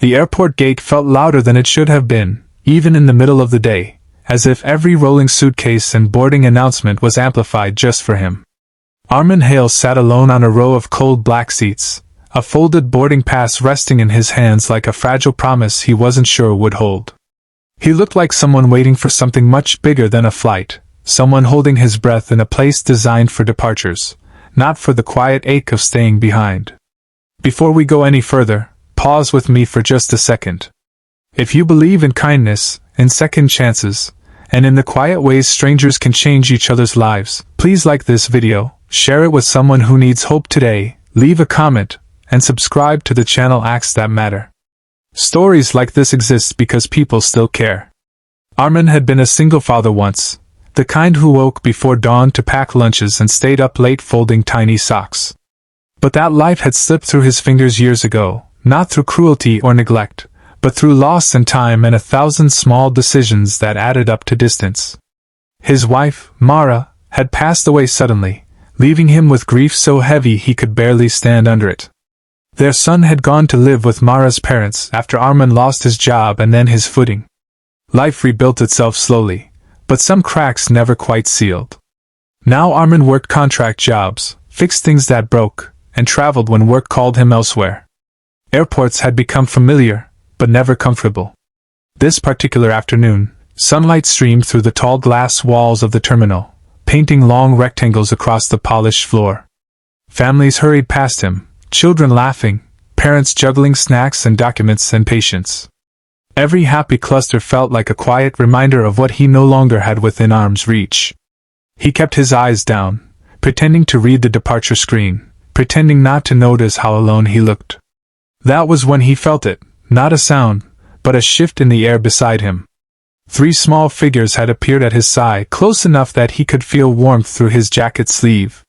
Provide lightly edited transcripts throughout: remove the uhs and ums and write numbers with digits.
The airport gate felt louder than it should have been, even in the middle of the day, as if every rolling suitcase and boarding announcement was amplified just for him. Armin Hale sat alone on a row of cold black seats, a folded boarding pass resting in his hands like a fragile promise he wasn't sure would hold. He looked like someone waiting for something much bigger than a flight, someone holding his breath in a place designed for departures, not for the quiet ache of staying behind. Before we go any further, pause with me for just a second. If you believe in kindness, in second chances, and in the quiet ways strangers can change each other's lives, please like this video, share it with someone who needs hope today, leave a comment, and subscribe to the channel Acts That Matter. Stories like this exist because people still care. Armin had been a single father once, the kind who woke before dawn to pack lunches and stayed up late folding tiny socks. But that life had slipped through his fingers years ago, not through cruelty or neglect, but through loss and time and 1,000 small decisions that added up to distance. His wife, Mara, had passed away suddenly, leaving him with grief so heavy he could barely stand under it. Their son had gone to live with Mara's parents after Armin lost his job and then his footing. Life rebuilt itself slowly, but some cracks never quite sealed. Now Armin worked contract jobs, fixed things that broke, and traveled when work called him elsewhere. Airports had become familiar, but never comfortable. This particular afternoon, sunlight streamed through the tall glass walls of the terminal, painting long rectangles across the polished floor. Families hurried past him, children laughing, parents juggling snacks and documents and patience. Every happy cluster felt like a quiet reminder of what he no longer had within arm's reach. He kept his eyes down, pretending to read the departure screen, pretending not to notice how alone he looked. That was when he felt it, not a sound, but a shift in the air beside him. 3 small figures had appeared at his side, close enough that he could feel warmth through his jacket sleeve.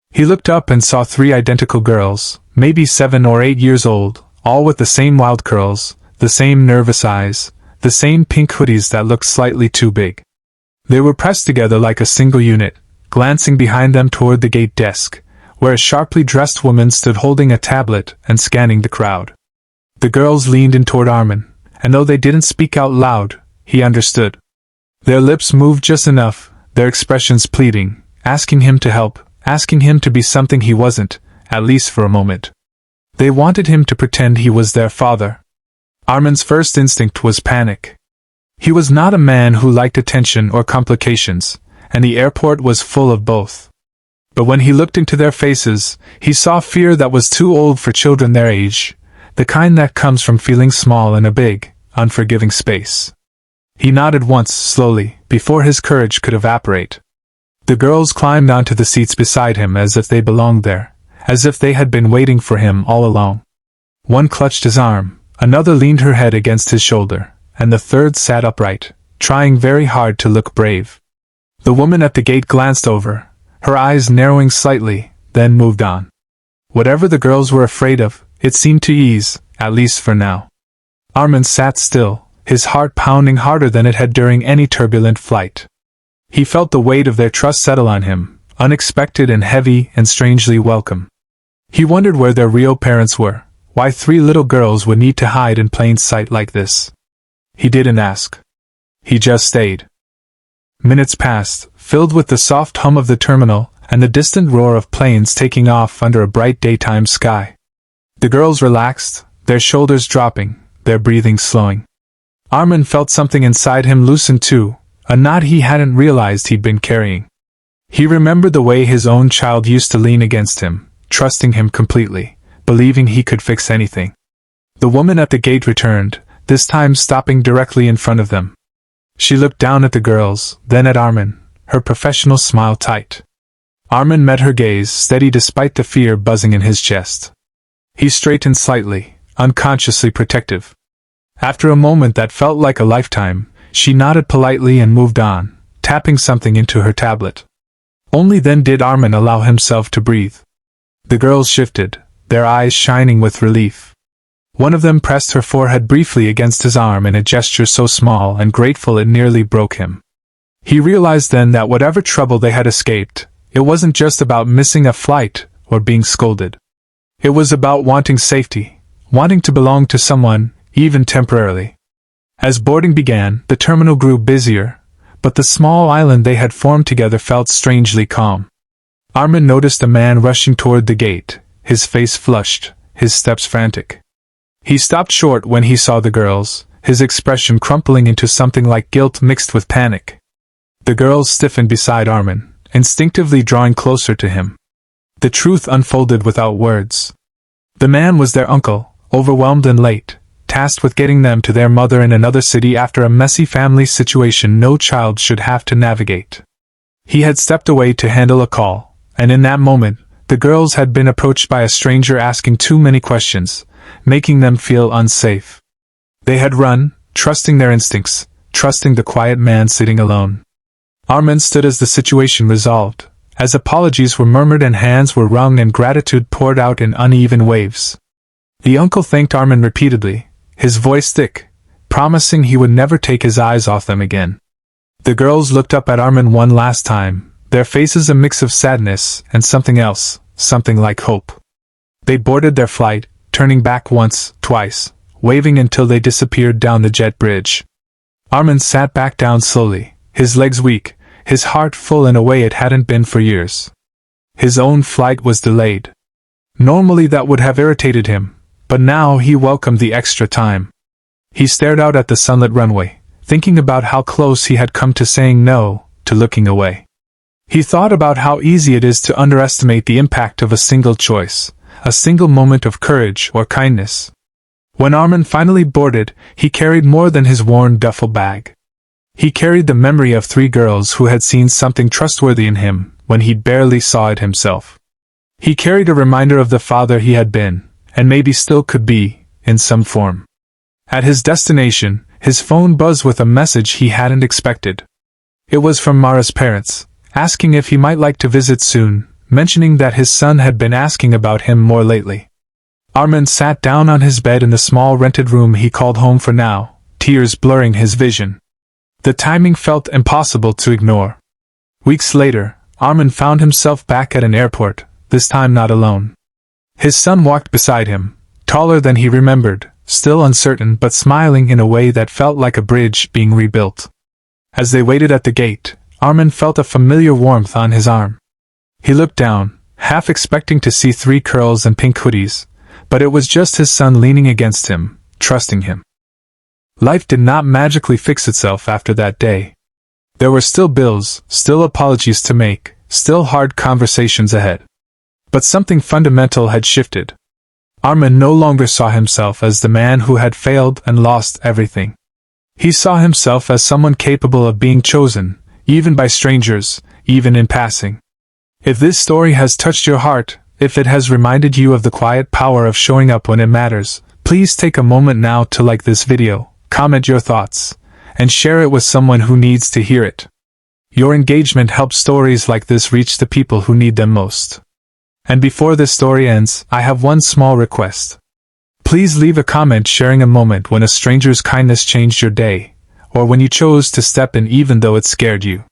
He looked up and saw 3 identical girls, maybe 7 or 8 years old, all with the same wild curls, the same nervous eyes, the same pink hoodies that looked slightly too big. They were pressed together like a single unit, glancing behind them toward the gate desk, where a sharply dressed woman stood holding a tablet and scanning the crowd. The girls leaned in toward Armin, and though they didn't speak out loud, he understood. Their lips moved just enough, their expressions pleading, asking him to help, asking him to be something he wasn't, at least for a moment. They wanted him to pretend he was their father. Armin's first instinct was panic. He was not a man who liked attention or complications, and the airport was full of both. But when he looked into their faces, he saw fear that was too old for children their age, the kind that comes from feeling small in a big, unforgiving space. He nodded once, slowly, before his courage could evaporate. The girls climbed onto the seats beside him as if they belonged there, as if they had been waiting for him all along. One clutched his arm, another leaned her head against his shoulder, and the third sat upright, trying very hard to look brave. The woman at the gate glanced over, her eyes narrowing slightly, then moved on. Whatever the girls were afraid of, it seemed to ease, at least for now. Armin sat still, his heart pounding harder than it had during any turbulent flight. He felt the weight of their trust settle on him, unexpected and heavy and strangely welcome. He wondered where their real parents were, why 3 little girls would need to hide in plain sight like this. He didn't ask. He just stayed. Minutes passed, filled with the soft hum of the terminal and the distant roar of planes taking off under a bright daytime sky. The girls relaxed, their shoulders dropping, their breathing slowing. Armin felt something inside him loosen too, a knot he hadn't realized he'd been carrying. He remembered the way his own child used to lean against him, trusting him completely, believing he could fix anything. The woman at the gate returned, this time stopping directly in front of them. She looked down at the girls, then at Armin, her professional smile tight. Armin met her gaze, steady despite the fear buzzing in his chest. He straightened slightly, unconsciously protective. After a moment that felt like a lifetime, she nodded politely and moved on, tapping something into her tablet. Only then did Armin allow himself to breathe. The girls shifted, their eyes shining with relief. One of them pressed her forehead briefly against his arm in a gesture so small and grateful it nearly broke him. He realized then that whatever trouble they had escaped, it wasn't just about missing a flight or being scolded. It was about wanting safety, wanting to belong to someone, even temporarily. As boarding began, the terminal grew busier, but the small island they had formed together felt strangely calm. Armin noticed a man rushing toward the gate, his face flushed, his steps frantic. He stopped short when he saw the girls, his expression crumpling into something like guilt mixed with panic. The girls stiffened beside Armin, instinctively drawing closer to him. The truth unfolded without words. The man was their uncle, overwhelmed and late, tasked with getting them to their mother in another city after a messy family situation no child should have to navigate. He had stepped away to handle a call, and in that moment, the girls had been approached by a stranger asking too many questions, making them feel unsafe. They had run, trusting their instincts, trusting the quiet man sitting alone. Armin stood as the situation resolved, as apologies were murmured and hands were wrung and gratitude poured out in uneven waves. The uncle thanked Armin repeatedly, his voice thick, promising he would never take his eyes off them again. The girls looked up at Armin one last time, their faces a mix of sadness and something else, something like hope. They boarded their flight, turning back once, twice, waving until they disappeared down the jet bridge. Armin sat back down slowly, his legs weak, his heart full in a way it hadn't been for years. His own flight was delayed. Normally that would have irritated him, but now he welcomed the extra time. He stared out at the sunlit runway, thinking about how close he had come to saying no, to looking away. He thought about how easy it is to underestimate the impact of a single choice, a single moment of courage or kindness. When Armin finally boarded, he carried more than his worn duffel bag. He carried the memory of 3 girls who had seen something trustworthy in him when he barely saw it himself. He carried a reminder of the father he had been, and maybe still could be, in some form. At his destination, his phone buzzed with a message he hadn't expected. It was from Mara's parents, asking if he might like to visit soon, mentioning that his son had been asking about him more lately. Armin sat down on his bed in the small rented room he called home for now, tears blurring his vision. The timing felt impossible to ignore. Weeks later, Armin found himself back at an airport, this time not alone. His son walked beside him, taller than he remembered, still uncertain but smiling in a way that felt like a bridge being rebuilt. As they waited at the gate, Armin felt a familiar warmth on his arm. He looked down, half expecting to see 3 curls and pink hoodies, but it was just his son leaning against him, trusting him. Life did not magically fix itself after that day. There were still bills, still apologies to make, still hard conversations ahead. But something fundamental had shifted. Armin no longer saw himself as the man who had failed and lost everything. He saw himself as someone capable of being chosen, even by strangers, even in passing. If this story has touched your heart, if it has reminded you of the quiet power of showing up when it matters, please take a moment now to like this video, comment your thoughts, and share it with someone who needs to hear it. Your engagement helps stories like this reach the people who need them most. And before this story ends, I have one small request. Please leave a comment sharing a moment when a stranger's kindness changed your day, or when you chose to step in even though it scared you.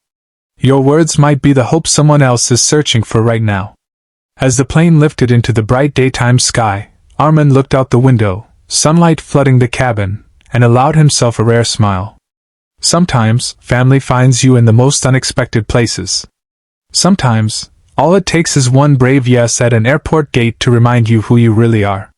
Your words might be the hope someone else is searching for right now. As the plane lifted into the bright daytime sky, Armin looked out the window, sunlight flooding the cabin, and allowed himself a rare smile. Sometimes, family finds you in the most unexpected places. Sometimes, all it takes is one brave yes at an airport gate to remind you who you really are.